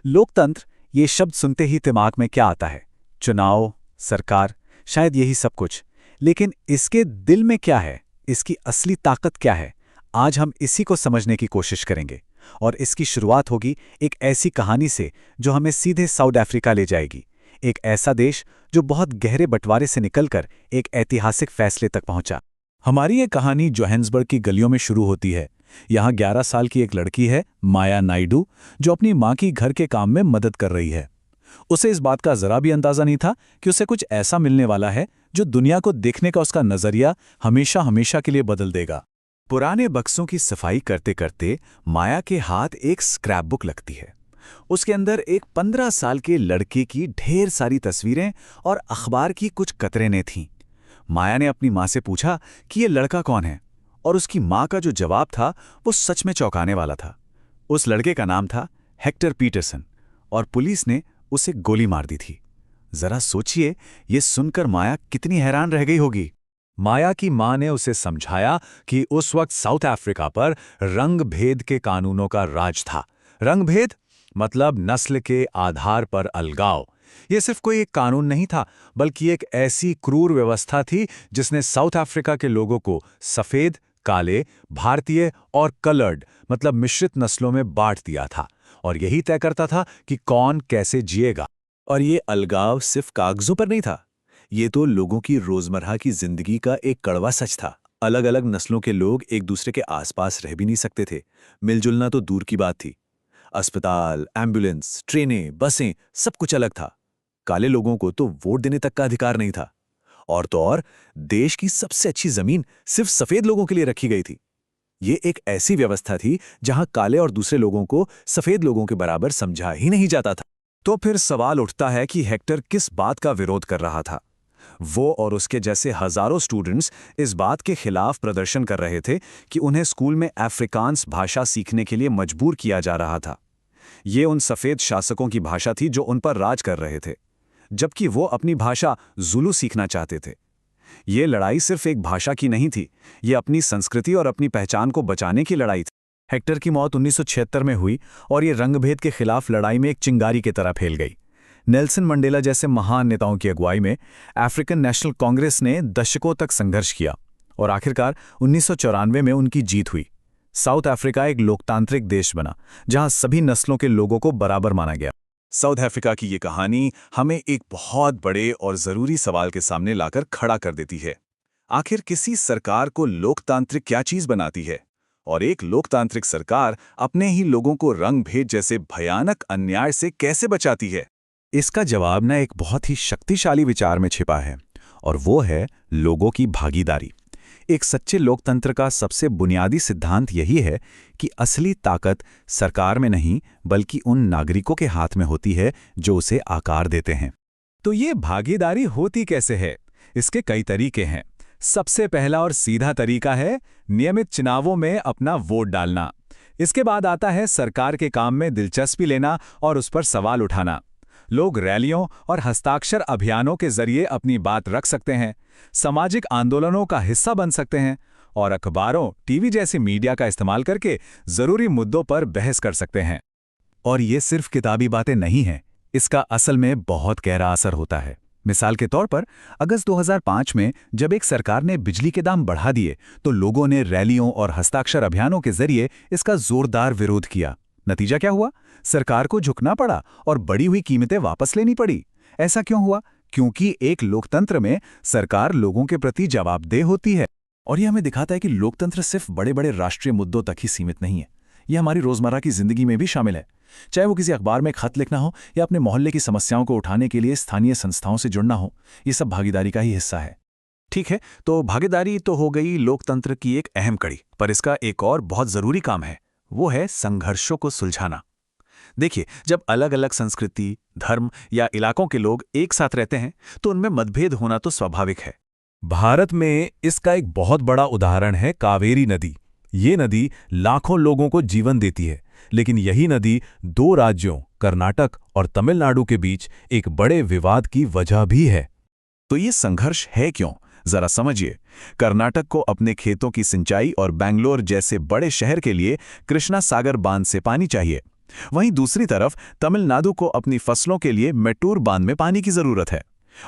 लोकतंत्र, ये शब्द सुनते ही दिमाग में क्या आता है? चुनाव, सरकार, शायद यही सब कुछ। लेकिन इसके दिल में क्या है? इसकी असली ताकत क्या है? आज हम इसी को समझने की कोशिश करेंगे। और इसकी शुरुआत होगी एक ऐसी कहानी से जो हमें सीधे साउथ अफ्रीका ले जाएगी। एक ऐसा देश जो बहुत गहरे बंटवारे से निकलकर एक ऐतिहासिक फैसले तक पहुंचा। हमारी ये कहानी जोहान्सबर्ग की गलियों में शुरू होती है। यहाँ 11 साल की एक लड़की है, माया नायडू, जो अपनी माँ की घर के काम में मदद कर रही है। उसे इस बात का जरा भी अंदाजा नहीं था कि उसे कुछ ऐसा मिलने वाला है जो दुनिया को देखने का उसका नजरिया हमेशा हमेशा के लिए बदल देगा। पुराने बक्सों की सफाई करते करते माया के हाथ एक स्क्रैप बुक लगती है। उसके अंदर एक 15 साल के लड़के की ढेर सारी तस्वीरें और अखबार की कुछ कतरें थीं। माया ने अपनी माँ से पूछा कि ये लड़का कौन है, और उसकी माँ का जो जवाब था वो सच में चौंकाने वाला था। उस लड़के का नाम था हेक्टर पीटरसन, और पुलिस ने उसे गोली मार दी थी। जरा सोचिए, ये सुनकर माया कितनी हैरान रह गई होगी। माया की माँ ने उसे समझाया कि उस वक्त साउथ अफ्रीका पर रंग भेद के कानूनों का राज था। रंग भेद मतलब नस्ल के आधार पर अलगाव। ये सिर्फ कोई एक कानून नहीं था, बल्कि एक ऐसी क्रूर व्यवस्था थी जिसने साउथ अफ्रीका के लोगों को सफेद, काले, भारतीय और कलर्ड मतलब मिश्रित नस्लों में बांट दिया था, और यही तय करता था कि कौन कैसे जिएगा। और ये अलगाव सिर्फ कागजों पर नहीं था, ये तो लोगों की रोजमर्रा की जिंदगी का एक कड़वा सच था। अलग अलग नस्लों के लोग एक दूसरे के आसपास रह भी नहीं सकते थे। मिलजुलना तो दूर की बात थी। अस्पताल, एम्बुलेंस, ट्रेनें, बसें, सब कुछ अलग था। काले लोगों को तो वोट देने तक का अधिकार नहीं था। और तो और, देश की सबसे अच्छी जमीन सिर्फ सफेद लोगों के लिए रखी गई थी। ये एक ऐसी व्यवस्था थी जहां काले और दूसरे लोगों को सफेद लोगों के बराबर समझा ही नहीं जाता था। तो फिर सवाल उठता है कि हेक्टर किस बात का विरोध कर रहा था? वो और उसके जैसे हजारों स्टूडेंट्स इस बात के खिलाफ प्रदर्शन कर रहे थे कि उन्हें स्कूल में अफ्रीकांस भाषा सीखने के लिए मजबूर किया जा रहा था। ये उन सफेद शासकों की भाषा थी जो उन पर राज कर रहे थे, जबकि वो अपनी भाषा जुलू सीखना चाहते थे। ये लड़ाई सिर्फ एक भाषा की नहीं थी, ये अपनी संस्कृति और अपनी पहचान को बचाने की लड़ाई थी। हेक्टर की मौत 1976 में हुई, और ये रंगभेद के खिलाफ लड़ाई में एक चिंगारी की तरह फैल गई। नेल्सन मंडेला जैसे महान नेताओं की अगुवाई में अफ्रीकन नेशनल कांग्रेस ने दशकों तक संघर्ष किया, और आखिरकार 1994 में उनकी जीत हुई। साउथ अफ्रीका एक लोकतांत्रिक देश बना, जहां सभी नस्लों के लोगों को बराबर माना गया। साउथ अफ्रीका की ये कहानी हमें एक बहुत बड़े और जरूरी सवाल के सामने लाकर खड़ा कर देती है। आखिर किसी सरकार को लोकतांत्रिक क्या चीज बनाती है, और एक लोकतांत्रिक सरकार अपने ही लोगों को रंग भेद जैसे भयानक अन्याय से कैसे बचाती है? इसका जवाब ना एक बहुत ही शक्तिशाली विचार में छिपा है, और वो है लोगों की भागीदारी। एक सच्चे लोकतंत्र का सबसे बुनियादी सिद्धांत यही है कि असली ताकत सरकार में नहीं, बल्कि उन नागरिकों के हाथ में होती है जो उसे आकार देते हैं। तो ये भागीदारी होती कैसे है? इसके कई तरीके हैं। सबसे पहला और सीधा तरीका है नियमित चुनावों में अपना वोट डालना। इसके बाद आता है सरकार के काम में दिलचस्पी लेना और उस पर सवाल उठाना। लोग रैलियों और हस्ताक्षर अभियानों के जरिए अपनी बात रख सकते हैं, सामाजिक आंदोलनों का हिस्सा बन सकते हैं, और अखबारों, टीवी जैसी मीडिया का इस्तेमाल करके जरूरी मुद्दों पर बहस कर सकते हैं। और ये सिर्फ किताबी बातें नहीं हैं, इसका असल में बहुत गहरा असर होता है। मिसाल के तौर पर, अगस्त 2005 में जब एक सरकार ने बिजली के दाम बढ़ा दिए, तो लोगों ने रैलियों और हस्ताक्षर अभियानों के जरिए इसका जोरदार विरोध किया। नतीजा क्या हुआ? सरकार को झुकना पड़ा और बढ़ी हुई कीमतें वापस लेनी पड़ी। ऐसा क्यों हुआ? क्योंकि एक लोकतंत्र में सरकार लोगों के प्रति जवाबदेह होती है। और यह हमें दिखाता है कि लोकतंत्र सिर्फ बड़े बड़े राष्ट्रीय मुद्दों तक ही सीमित नहीं है, यह हमारी रोजमर्रा की जिंदगी में भी शामिल है। चाहे वो किसी अखबार में खत लिखना हो या अपने मोहल्ले की समस्याओं को उठाने के लिए स्थानीय संस्थाओं से जुड़ना हो, ये सब भागीदारी का ही हिस्सा है। ठीक है, तो भागीदारी तो हो गई लोकतंत्र की एक अहम कड़ी, पर इसका एक और बहुत जरूरी काम है, वो है संघर्षों को सुलझाना। देखिए, जब अलग अलग संस्कृति, धर्म या इलाकों के लोग एक साथ रहते हैं तो उनमें मतभेद होना तो स्वाभाविक है। भारत में इसका एक बहुत बड़ा उदाहरण है कावेरी नदी। ये नदी लाखों लोगों को जीवन देती है, लेकिन यही नदी दो राज्यों कर्नाटक और तमिलनाडु के बीच एक बड़े विवाद की वजह भी है। तो ये संघर्ष है क्यों? जरा समझिए। कर्नाटक को अपने खेतों की सिंचाई और बेंगलोर जैसे बड़े शहर के लिए कृष्णा सागर बांध से पानी चाहिए, वहीं दूसरी तरफ तमिलनाडु को अपनी फसलों के लिए मेट्टूर बांध में पानी की जरूरत है,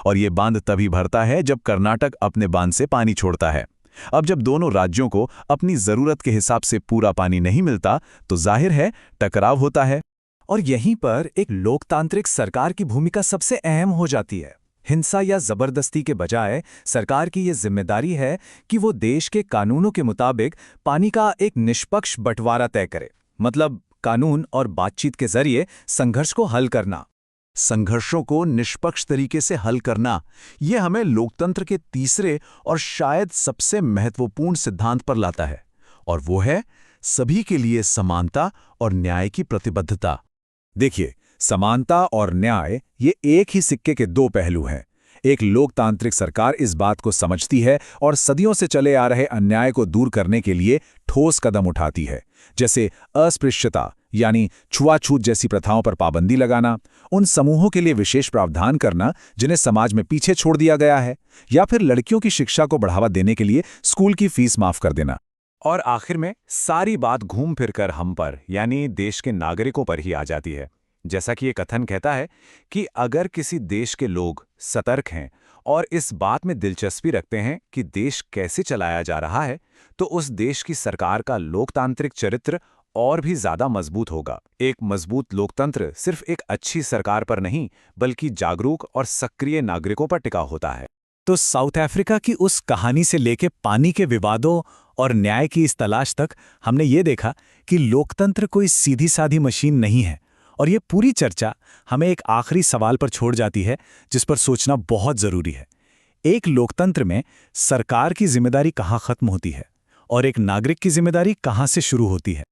और ये बांध तभी भरता है जब कर्नाटक अपने बांध से पानी छोड़ता है। अब जब दोनों राज्यों को अपनी जरूरत के हिसाब से पूरा पानी नहीं मिलता, तो जाहिर है टकराव होता है। और यहीं पर एक लोकतांत्रिक सरकार की भूमिका सबसे अहम हो जाती है। हिंसा या जबरदस्ती के बजाय सरकार की ये जिम्मेदारी है कि वो देश के कानूनों के मुताबिक पानी का एक निष्पक्ष बंटवारा तय करे, मतलब कानून और बातचीत के जरिए संघर्ष को हल करना। संघर्षों को निष्पक्ष तरीके से हल करना, ये हमें लोकतंत्र के तीसरे और शायद सबसे महत्वपूर्ण सिद्धांत पर लाता है, और वो है सभी के लिए समानता और न्याय की प्रतिबद्धता। देखिए, समानता और न्याय ये एक ही सिक्के के दो पहलू हैं। एक लोकतांत्रिक सरकार इस बात को समझती है और सदियों से चले आ रहे अन्याय को दूर करने के लिए ठोस कदम उठाती है, जैसे अस्पृश्यता यानी छुआछूत जैसी प्रथाओं पर पाबंदी लगाना, उन समूहों के लिए विशेष प्रावधान करना जिन्हें समाज में पीछे छोड़ दिया गया है, या फिर लड़कियों की शिक्षा को बढ़ावा देने के लिए स्कूल की फीस माफ कर देना। और आखिर में सारी बात घूम फिरकर हम पर, यानी देश के नागरिकों पर ही आ जाती है। जैसा कि ये कथन कहता है कि अगर किसी देश के लोग सतर्क हैं और इस बात में दिलचस्पी रखते हैं कि देश कैसे चलाया जा रहा है, तो उस देश की सरकार का लोकतांत्रिक चरित्र और भी ज्यादा मजबूत होगा। एक मजबूत लोकतंत्र सिर्फ एक अच्छी सरकार पर नहीं, बल्कि जागरूक और सक्रिय नागरिकों पर टिका होता है। तो साउथ अफ्रीका की उस कहानी से लेके पानी के विवादों और न्याय की इस तलाश तक हमने ये देखा कि लोकतंत्र कोई सीधी साधी मशीन नहीं है। और ये पूरी चर्चा हमें एक आखिरी सवाल पर छोड़ जाती है, जिस पर सोचना बहुत जरूरी है। एक लोकतंत्र में सरकार की जिम्मेदारी कहाँ खत्म होती है और एक नागरिक की जिम्मेदारी कहाँ से शुरू होती है?